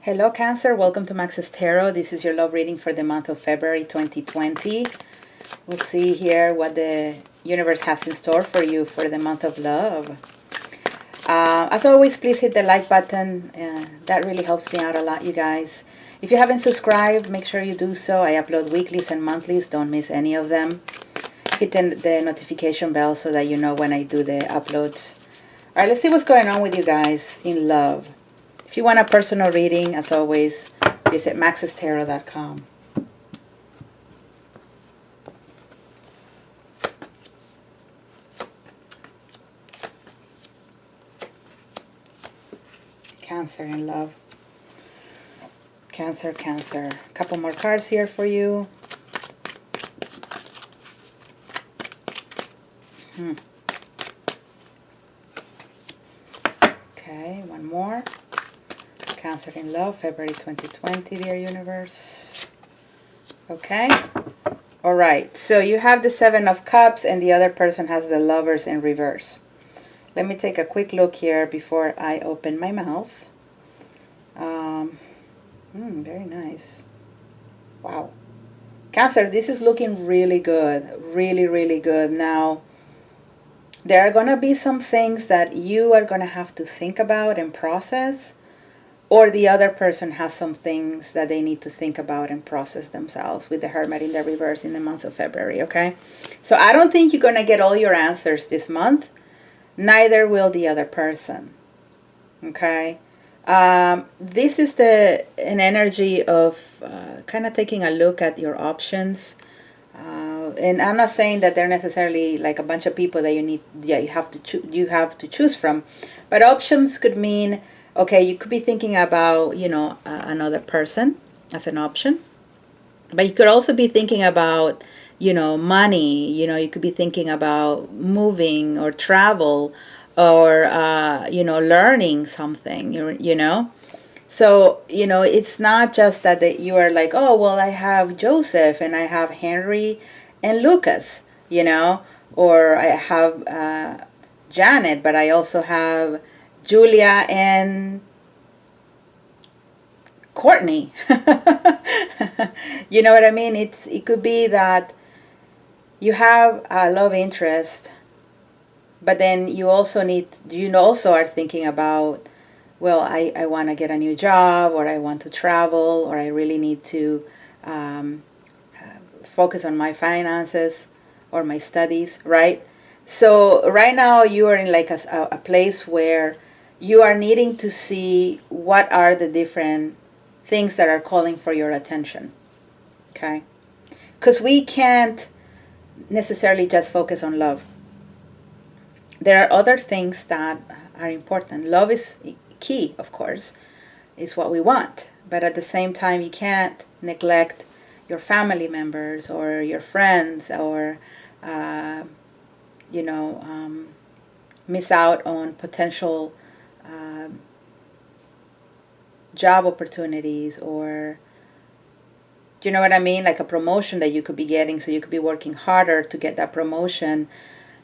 Hello Cancer, welcome to Max's Tarot. This is your love reading for the month of February 2020. We'll see here what the universe has in store for you for the month of love. As always, please hit the like button. That really helps me out a lot, you guys. If you haven't subscribed, make sure you do so. I upload weeklies and monthlies. Don't miss any of them. Hit the notification bell so that you know when I do the uploads. All right, let's see what's going on with you guys in love. If you want a personal reading, as always, visit maxestarot.com. Cancer in love. Cancer, Cancer. A couple more cards here for you. Okay, one more. Cancer in love, February 2020, dear universe. Okay. All right. So you have the Seven of Cups and the other person has the Lovers in reverse. Let me take a quick look here before I open my mouth. Very nice. Wow. Cancer, this is looking really good. Really, really good. Now, there are going to be some things that you are going to have to think about and process. Or the other person has some things that they need to think about and process themselves with the Hermit in the reverse in the month of February, okay? So I don't think you're going to get all your answers this month. Neither will the other person, okay? This is an energy of kind of taking a look at your options. And I'm not saying that they're necessarily like a bunch of people that you have to choose from. But options could mean, okay, you could be thinking about, another person as an option. But you could also be thinking about, money. You could be thinking about moving or travel or, learning something, So, it's not just that you are like, oh, well, I have Joseph and I have Henry and Lucas, or I have Janet, but I also have Julia and Courtney. You know what I mean? It could be that you have a love interest, but then you also are thinking about, well, I want to get a new job, or I want to travel, or I really need to focus on my finances or my studies, right? So right now you are in like a place where you are needing to see what are the different things that are calling for your attention, okay? Because we can't necessarily just focus on love. There are other things that are important. Love is key, of course. It's what we want. But at the same time, you can't neglect your family members or your friends or, miss out on potential job opportunities, or do you know what I mean? Like a promotion that you could be getting, so you could be working harder to get that promotion.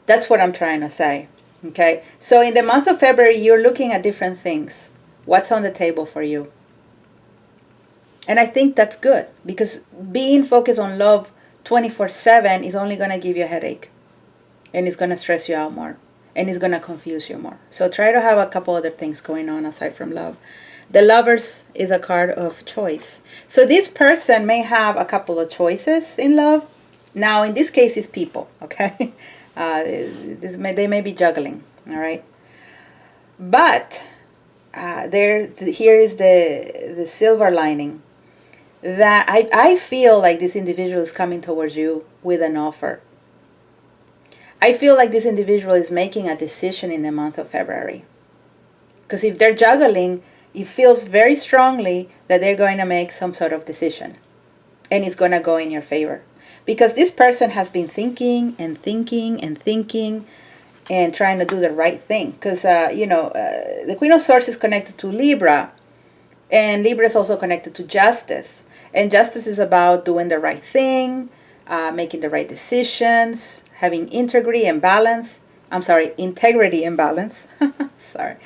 That's what I'm trying to say. Okay, so in the month of February, you're looking at different things. What's on the table for you? And I think that's good, because being focused on love 24/7 is only going to give you a headache, and it's going to stress you out more, and it's going to confuse you more. So try to have a couple other things going on aside from love. The Lovers is a card of choice. So this person may have a couple of choices in love. Now, in this case, it's people, okay? They may be juggling, all right? But here is the silver lining, that I feel like this individual is coming towards you with an offer. I feel like this individual is making a decision in the month of February. Because if they're juggling, it feels very strongly that they're going to make some sort of decision. And it's going to go in your favor. Because this person has been thinking and thinking and thinking and trying to do the right thing. Because, the Queen of Swords is connected to Libra. And Libra is also connected to Justice. And Justice is about doing the right thing, making the right decisions, having integrity and balance. Sorry.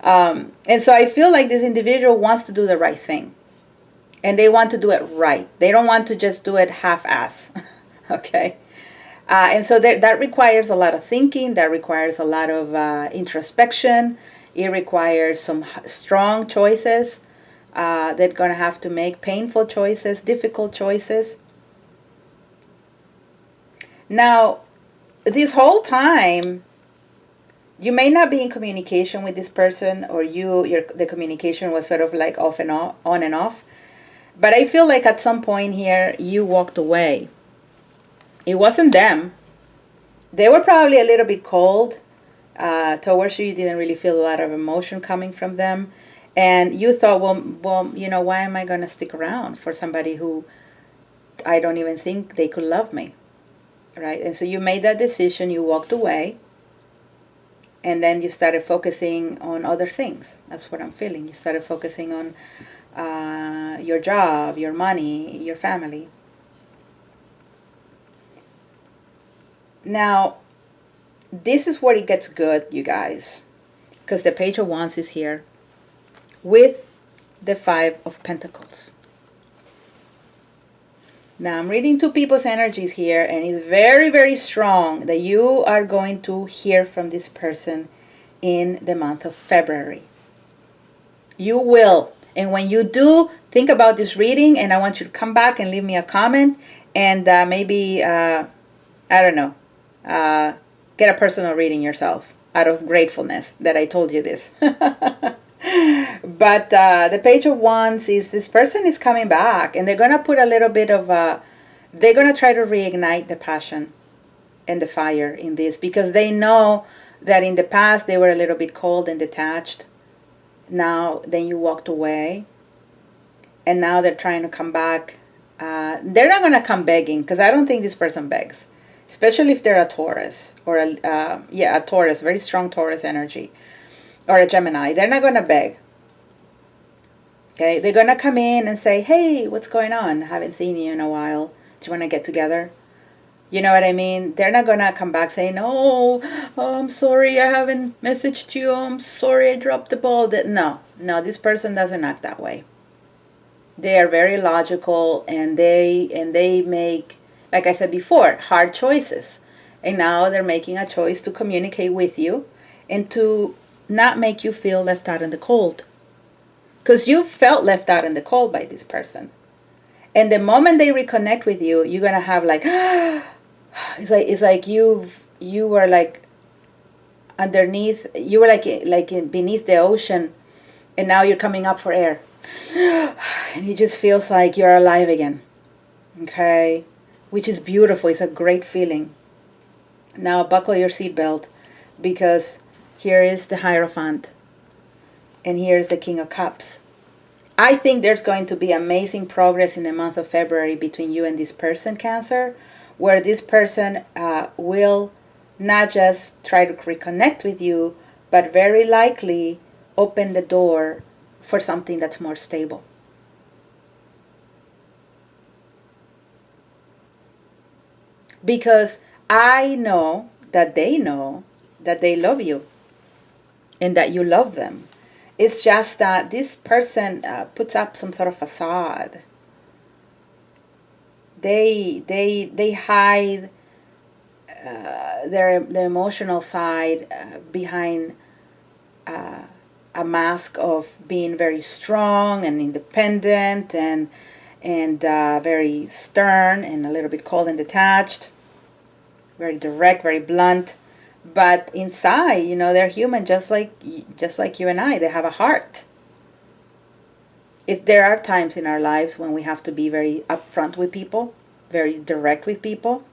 And so I feel like this individual wants to do the right thing. And they want to do it right. They don't want to just do it half-ass. Okay? And so that requires a lot of thinking. That requires a lot of introspection. It requires some strong choices. They're going to have to make painful choices, difficult choices. Now, this whole time, you may not be in communication with this person, or the communication was sort of like off and on and off. But I feel like at some point here, you walked away. It wasn't them. They were probably a little bit cold towards you. You didn't really feel a lot of emotion coming from them. And you thought, well, why am I going to stick around for somebody who I don't even think they could love me, right? And so you made that decision. You walked away. And then you started focusing on other things. That's what I'm feeling. You started focusing on your job, your money, your family. Now, this is where it gets good, you guys. Because the Page of Wands is here with the Five of Pentacles. Now, I'm reading two people's energies here, and it's very, very strong that you are going to hear from this person in the month of February. You will. And when you do, think about this reading, and I want you to come back and leave me a comment, and maybe, I don't know, get a personal reading yourself out of gratefulness that I told you this. But the Page of Wands is this person is coming back, and they're going to put a little bit of they're going to try to reignite the passion and the fire in this, because they know that in the past they were a little bit cold and detached. Now, then you walked away, and now they're trying to come back. They're not going to come begging, because I don't think this person begs, especially if they're a Taurus, or a Taurus, very strong Taurus energy, or a Gemini. They're not going to beg. Okay, they're going to come in and say, hey, what's going on? I haven't seen you in a while. Do you want to get together? You know what I mean? They're not going to come back saying, oh, I'm sorry, I haven't messaged you. I'm sorry, I dropped the ball. No, this person doesn't act that way. They are very logical, and they make, like I said before, hard choices. And now they're making a choice to communicate with you and to not make you feel left out in the cold. Because you felt left out in the cold by this person. And the moment they reconnect with you, you're going to have like, it's like you were like underneath, you were like beneath the ocean, and now you're coming up for air. And it just feels like you're alive again. Okay? Which is beautiful. It's a great feeling. Now buckle your seatbelt, because here is the Hierophant. And here's the King of Cups. I think there's going to be amazing progress in the month of February between you and this person, Cancer, where this person will not just try to reconnect with you, but very likely open the door for something that's more stable. Because I know that they love you and that you love them. It's just that this person puts up some sort of facade. They hide their emotional side behind a mask of being very strong and independent and very stern and a little bit cold and detached, very direct, very blunt. But inside, they're human, just like you and I. They have a heart. There are times in our lives when we have to be very upfront with people, very direct with people,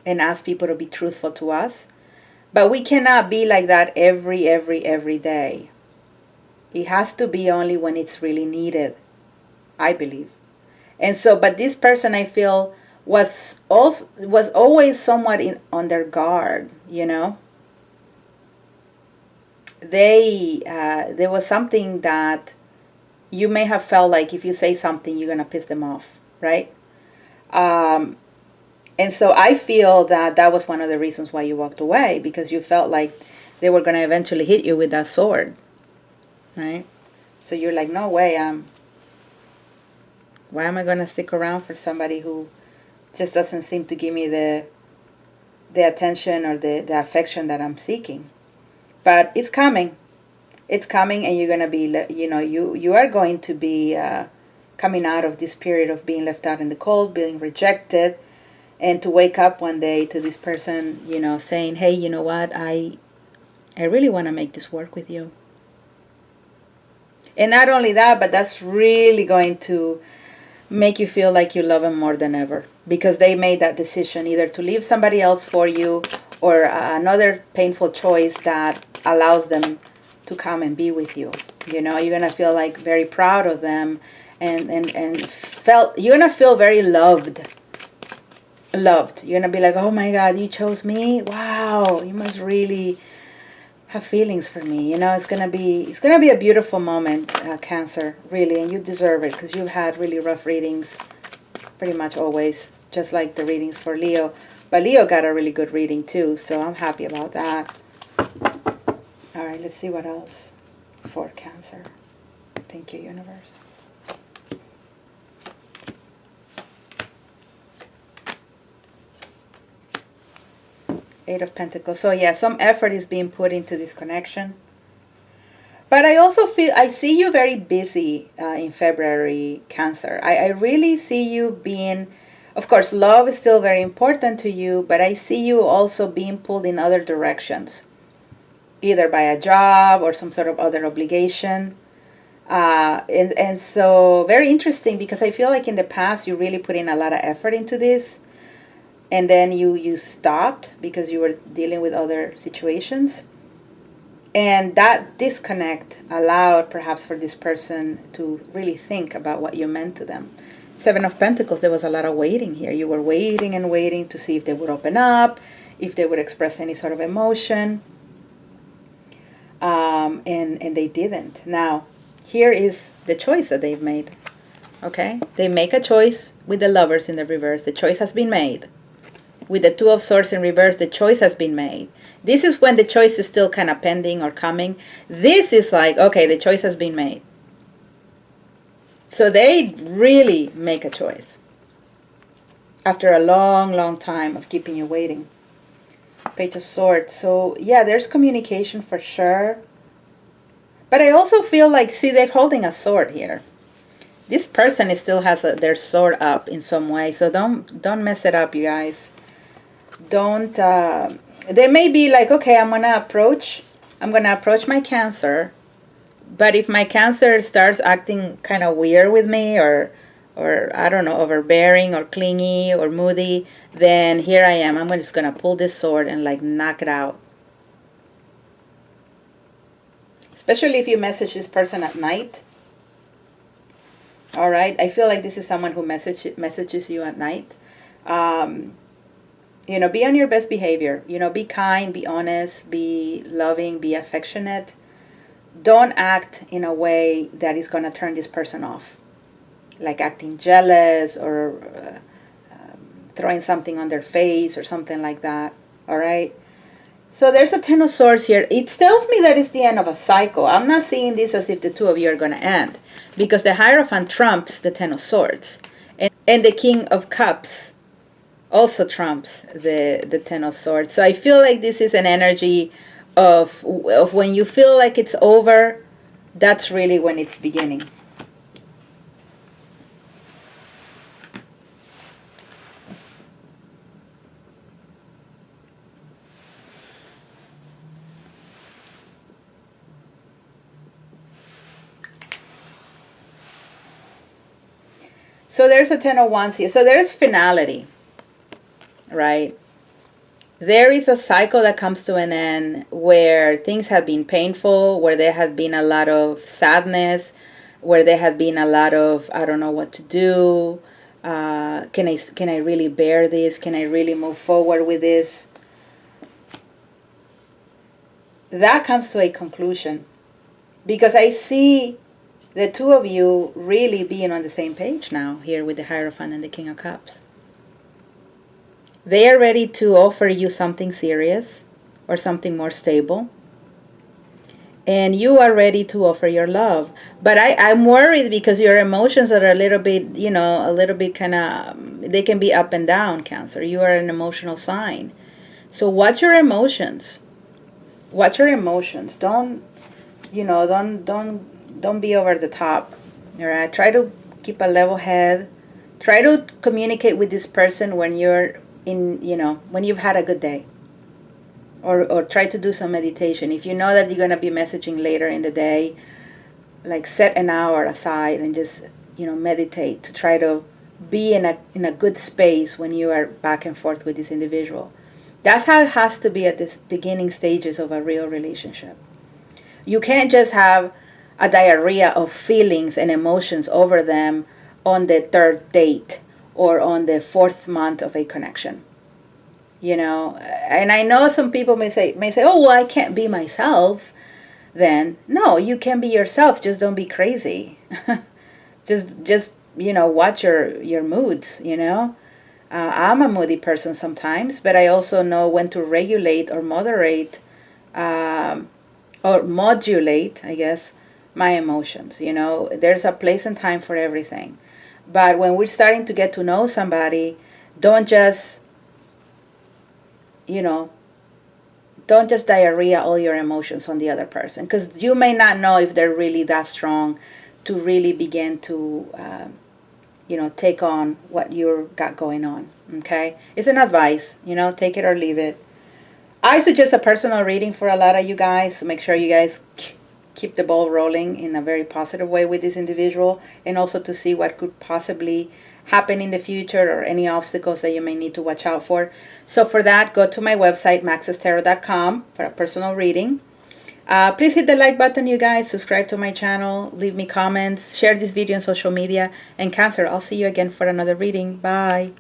and ask people to be truthful to us. But we cannot be like that every day. It has to be only when it's really needed, I believe. And so, but this person, I feel, was always somewhat on their guard, There was something that you may have felt like if you say something, you're going to piss them off, right? And so I feel that was one of the reasons why you walked away, because you felt like they were going to eventually hit you with that sword. right? So you're like, no way, why am I going to stick around for somebody who just doesn't seem to give me the attention or the affection that I'm seeking? But it's coming. It's coming, and you're going to be, you are going to be coming out of this period of being left out in the cold, being rejected, and to wake up one day to this person, saying, hey, you know what, I really want to make this work with you. And not only that, but that's really going to make you feel like you love them more than ever, because they made that decision either to leave somebody else for you, or another painful choice that allows them to come and be with you. You're going to feel like very proud of them, and you're going to feel very loved. You're going to be like, oh my God, you chose me? Wow, you must really have feelings for me. It's gonna be a beautiful moment, Cancer, really, and you deserve it, because you've had really rough readings pretty much always, just like the readings for Leo. But Leo got a really good reading too, so I'm happy about that. All right, let's see what else for Cancer. Thank you, universe. Eight of Pentacles. So yeah, some effort is being put into this connection. But I also I see you very busy in February, Cancer. I really see you being, of course, love is still very important to you, but I see you also being pulled in other directions, either by a job or some sort of other obligation. And so very interesting, because I feel like in the past you really put in a lot of effort into this, and then you stopped because you were dealing with other situations. And that disconnect allowed perhaps for this person to really think about what you meant to them. Seven of Pentacles, there was a lot of waiting here. You were waiting and waiting to see if they would open up, if they would express any sort of emotion. And they didn't. Now, here is the choice that they've made. Okay? They make a choice with the Lovers in the reverse. The choice has been made. With the Two of Swords in reverse, the choice has been made. This is when the choice is still kind of pending or coming. This is like, okay, the choice has been made. So they really make a choice after a long, long time of keeping you waiting. Page of Swords. So yeah, there's communication for sure. But I also feel like, see, they're holding a sword here. This person still has their sword up in some way. So don't mess it up, you guys. Don't, they may be like, okay, I'm going to approach my Cancer. But if my Cancer starts acting kind of weird with me, or I don't know, overbearing or clingy or moody, then here I am. I'm just going to pull this sword and like knock it out. Especially if you message this person at night. All right. I feel like this is someone who messages you at night. Be on your best behavior. Be kind, be honest, be loving, be affectionate. Don't act in a way that is going to turn this person off. Like acting jealous, or throwing something on their face or something like that. All right? So there's a Ten of Swords here. It tells me that it's the end of a cycle. I'm not seeing this as if the two of you are going to end, because the Hierophant trumps the Ten of Swords. And the King of Cups also trumps the Ten of Swords. So I feel like this is an energy of when you feel like it's over, that's really when it's beginning. So there's a Ten of Wands here. So there's finality, right? There is a cycle that comes to an end where things have been painful, where there has been a lot of sadness, where there has been a lot of, I don't know what to do. Can I really bear this? Can I really move forward with this? That comes to a conclusion, because I see the two of you really being on the same page now here with the Hierophant and the King of Cups. They are ready to offer you something serious or something more stable. and you are ready to offer your love. But I'm worried because your emotions are a little bit, a little bit kind of, they can be up and down, Cancer. You are an emotional sign. So watch your emotions. Watch your emotions. Don't, don't be over the top. All right. Try to keep a level head. Try to communicate with this person when you're when you've had a good day. Or try to do some meditation. If you know that you're going to be messaging later in the day, like set an hour aside and just, meditate to try to be in a good space when you are back and forth with this individual. That's how it has to be at the beginning stages of a real relationship. You can't just have a diarrhea of feelings and emotions over them on the third date or on the fourth month of a connection. And I know some people may say, oh, well, I can't be myself. Then no, you can be yourself, just don't be crazy. just watch your moods. I'm a moody person sometimes, but I also know when to regulate or moderate, or modulate, I guess, my emotions. There's a place and time for everything. But when we're starting to get to know somebody, don't just you know, don't just diarrhea all your emotions on the other person, because you may not know if they're really that strong to really begin to, take on what you've got going on. Okay? It's an advice, take it or leave it. I suggest a personal reading for a lot of you guys, so make sure you guys keep the ball rolling in a very positive way with this individual, and also to see what could possibly happen in the future or any obstacles that you may need to watch out for. So for that, go to my website, maxestarot.com, for a personal reading. Please hit the like button, you guys. Subscribe to my channel. Leave me comments. Share this video on social media. And Cancer, I'll see you again for another reading. Bye.